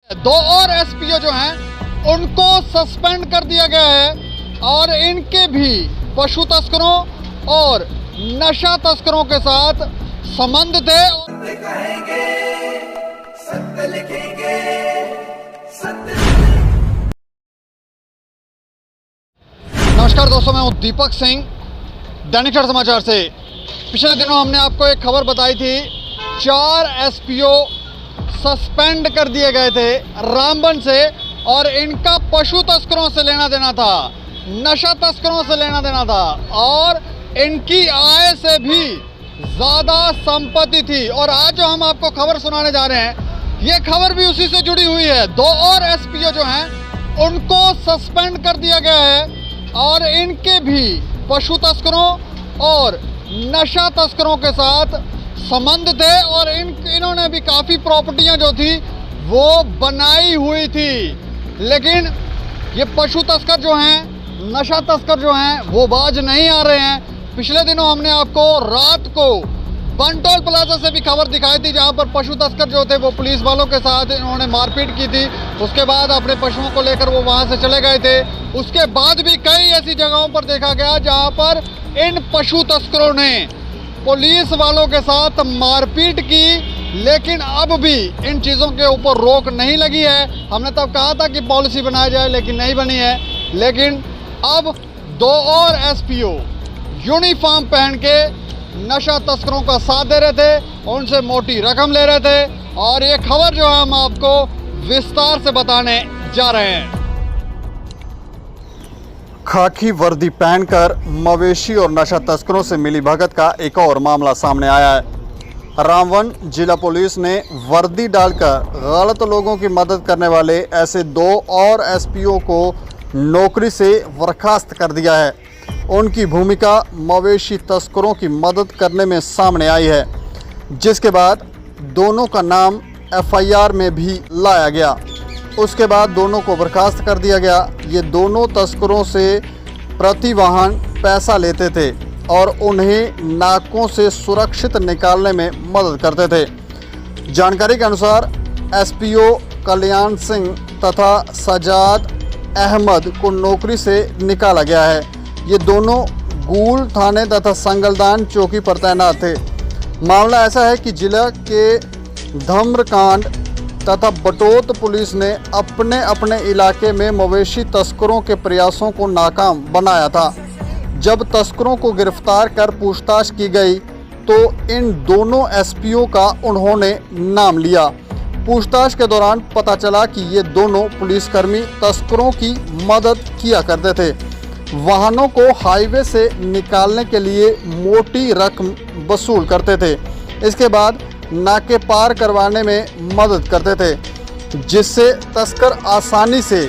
दो और एसपीओ जो हैं उनको सस्पेंड कर दिया गया है और इनके भी पशु तस्करों और नशा तस्करों के साथ संबंध थे। सत्य लिखेंगे, नमस्कार दोस्तों, मैं हूं दीपक सिंह, दैनिक सवेरा समाचार से। पिछले दिनों हमने आपको एक खबर बताई थी, 4 एसपीओ सस्पेंड कर दिए गए थे रामबन से और इनका पशु तस्करों से लेना देना था, नशा तस्करों से लेना देना था और इनकी आय से भी ज़्यादा संपत्ति थी। और आज जो हम आपको खबर सुनाने जा रहे हैं, ये खबर भी उसी से जुड़ी हुई है। 2 और एसपीओ जो हैं उनको सस्पेंड कर दिया गया है और इनके भी पशु तस्करों और नशा तस्करों के साथ संबंध थे और इन्होंने भी काफ़ी प्रॉपर्टियां जो थी वो बनाई हुई थी। लेकिन ये पशु तस्कर जो हैं, नशा तस्कर जो हैं, वो बाज नहीं आ रहे हैं। पिछले दिनों हमने आपको रात को बनटोल प्लाजा से भी खबर दिखाई थी, जहां पर पशु तस्कर जो थे वो पुलिस वालों के साथ इन्होंने मारपीट की थी। उसके बाद अपने पशुओं को लेकर वो वहां से चले गए थे। उसके बाद भी कई ऐसी जगहों पर देखा गया जहां पर इन पशु तस्करों ने पुलिस वालों के साथ मारपीट की, लेकिन अब भी इन चीज़ों के ऊपर रोक नहीं लगी है। हमने तब कहा था कि पॉलिसी बनाई जाए, लेकिन नहीं बनी है। लेकिन अब 2 और एसपीओ यूनिफॉर्म पहन के नशा तस्करों का साथ दे रहे थे, उनसे मोटी रकम ले रहे थे और ये खबर जो है हम आपको विस्तार से बताने जा रहे हैं। खाकी वर्दी पहनकर मवेशी और नशा तस्करों से मिली भगत का एक और मामला सामने आया है। रामबन जिला पुलिस ने वर्दी डालकर गलत लोगों की मदद करने वाले ऐसे 2 और एसपीओ को नौकरी से बर्खास्त कर दिया है। उनकी भूमिका मवेशी तस्करों की मदद करने में सामने आई है, जिसके बाद दोनों का नाम एफआईआर में भी लाया गया। उसके बाद दोनों को बर्खास्त कर दिया गया। ये दोनों तस्करों से प्रति वाहन पैसा लेते थे और उन्हें नाकों से सुरक्षित निकालने में मदद करते थे। जानकारी के अनुसार एसपीओ कल्याण सिंह तथा सजाद अहमद को नौकरी से निकाला गया है। ये दोनों गूल थाने तथा संगलदान चौकी पर तैनात थे। मामला ऐसा है कि जिला के धम्रकांड तथा बटोत पुलिस ने अपने अपने इलाके में मवेशी तस्करों के प्रयासों को नाकाम बनाया था। जब तस्करों को गिरफ्तार कर पूछताछ की गई तो इन दोनों एसपीओ का उन्होंने नाम लिया। पूछताछ के दौरान पता चला कि ये दोनों पुलिसकर्मी तस्करों की मदद किया करते थे। वाहनों को हाईवे से निकालने के लिए मोटी रकम वसूल करते थे। इसके बाद नाके पार करवाने में मदद करते थे, जिससे तस्कर आसानी से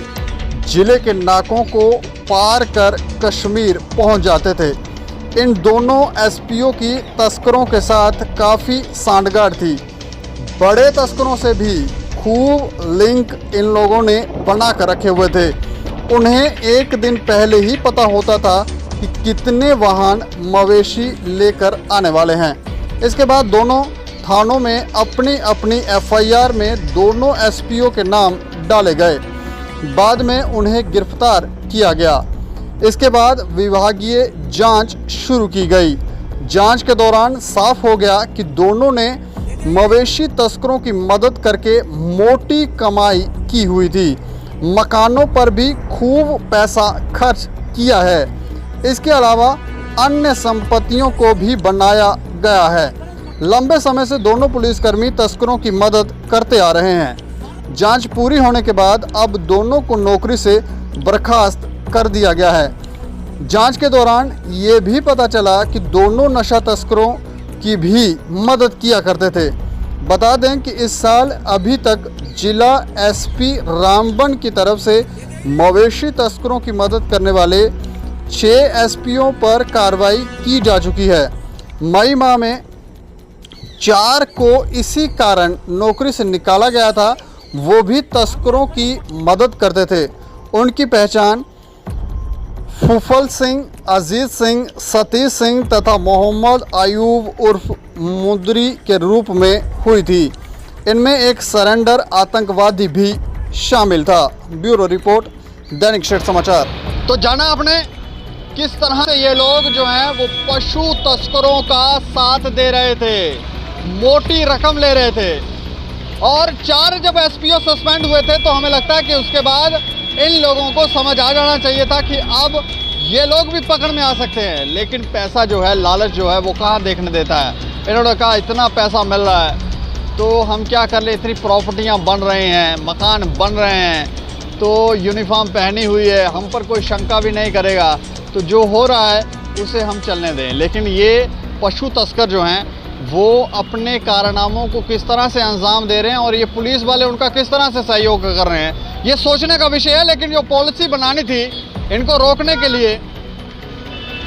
जिले के नाकों को पार कर कश्मीर पहुंच जाते थे। इन दोनों एसपीओ की तस्करों के साथ काफ़ी सांठगांठ थी। बड़े तस्करों से भी खूब लिंक इन लोगों ने बना कर रखे हुए थे। उन्हें एक दिन पहले ही पता होता था कि कितने वाहन मवेशी लेकर आने वाले हैं। इसके बाद दोनों थानों में अपनी अपनी एफआईआर में दोनों एसपीओ के नाम डाले गए। बाद में उन्हें गिरफ्तार किया गया। इसके बाद विभागीय जांच शुरू की गई। जांच के दौरान साफ हो गया कि दोनों ने मवेशी तस्करों की मदद करके मोटी कमाई की हुई थी। मकानों पर भी खूब पैसा खर्च किया है। इसके अलावा अन्य संपत्तियों को भी बनाया गया है। लंबे समय से दोनों पुलिसकर्मी तस्करों की मदद करते आ रहे हैं। जांच पूरी होने के बाद अब दोनों को नौकरी से बर्खास्त कर दिया गया है। जांच के दौरान ये भी पता चला कि दोनों नशा तस्करों की भी मदद किया करते थे। बता दें कि इस साल अभी तक जिला एसपी रामबन की तरफ से मवेशी तस्करों की मदद करने वाले 6 एसपीओ पर कार्रवाई की जा चुकी है। मई माह में 4 को इसी कारण नौकरी से निकाला गया था। वो भी तस्करों की मदद करते थे। उनकी पहचान फुफल सिंह, अजीज सिंह, सतीश सिंह तथा मोहम्मद आयूब उर्फ मुदरी के रूप में हुई थी। इनमें एक सरेंडर आतंकवादी भी शामिल था। ब्यूरो रिपोर्ट, दैनिक क्षेत्र समाचार। तो जाना आपने किस तरह से ये लोग जो हैं वो पशु तस्करों का साथ दे रहे थे, मोटी रकम ले रहे थे। और 4 जब एसपीओ सस्पेंड हुए थे तो हमें लगता है कि उसके बाद इन लोगों को समझ आ जाना चाहिए था कि अब ये लोग भी पकड़ में आ सकते हैं। लेकिन पैसा जो है, लालच जो है वो कहाँ देखने देता है। इन्होंने कहा इतना पैसा मिल रहा है तो हम क्या कर ले, इतनी प्रॉपर्टियाँ बन रही हैं, मकान बन रहे हैं, तो यूनिफॉर्म पहनी हुई है, हम पर कोई शंका भी नहीं करेगा, तो जो हो रहा है उसे हम चलने दें। लेकिन ये पशु तस्कर जो हैं वो अपने कारनामों को किस तरह से अंजाम दे रहे हैं और ये पुलिस वाले उनका किस तरह से सहयोग कर रहे हैं, ये सोचने का विषय है। लेकिन जो पॉलिसी बनानी थी इनको रोकने के लिए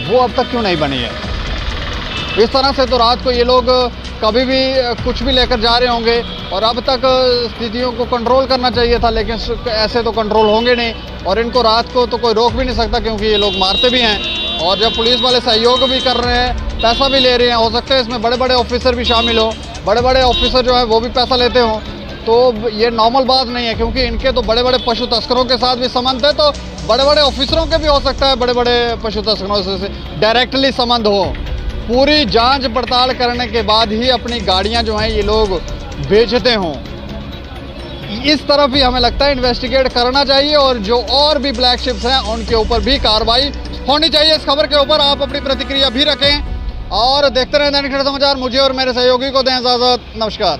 वो अब तक क्यों नहीं बनी है। इस तरह से तो रात को ये लोग कभी भी कुछ भी लेकर जा रहे होंगे और अब तक स्थितियों को कंट्रोल करना चाहिए था, लेकिन ऐसे तो कंट्रोल होंगे नहीं और इनको रात को तो कोई रोक भी नहीं सकता क्योंकि ये लोग मारते भी हैं। और जब पुलिस वाले सहयोग भी कर रहे हैं, पैसा भी ले रहे हैं, हो सकता है इसमें बड़े बड़े ऑफिसर भी शामिल हो, बड़े बड़े ऑफिसर जो है वो भी पैसा लेते हों, तो ये नॉर्मल बात नहीं है। क्योंकि इनके तो बड़े बड़े पशु तस्करों के साथ भी संबंध है, तो बड़े बड़े ऑफिसरों के भी हो सकता है बड़े बड़े पशु तस्करों से डायरेक्टली संबंध हो। पूरी जांच पड़ताल करने के बाद ही अपनी गाड़ियां जो हैं ये लोग बेचते हों। इस तरफ भी हमें लगता है इन्वेस्टिगेट करना चाहिए और जो और भी ब्लैक शिप्स हैं उनके ऊपर भी कार्रवाई होनी चाहिए। इस खबर के ऊपर आप अपनी प्रतिक्रिया भी रखें और देखते रहें दैनिक क्षेत्र समाचार। मुझे और मेरे सहयोगी को दें इजाज़त। नमस्कार।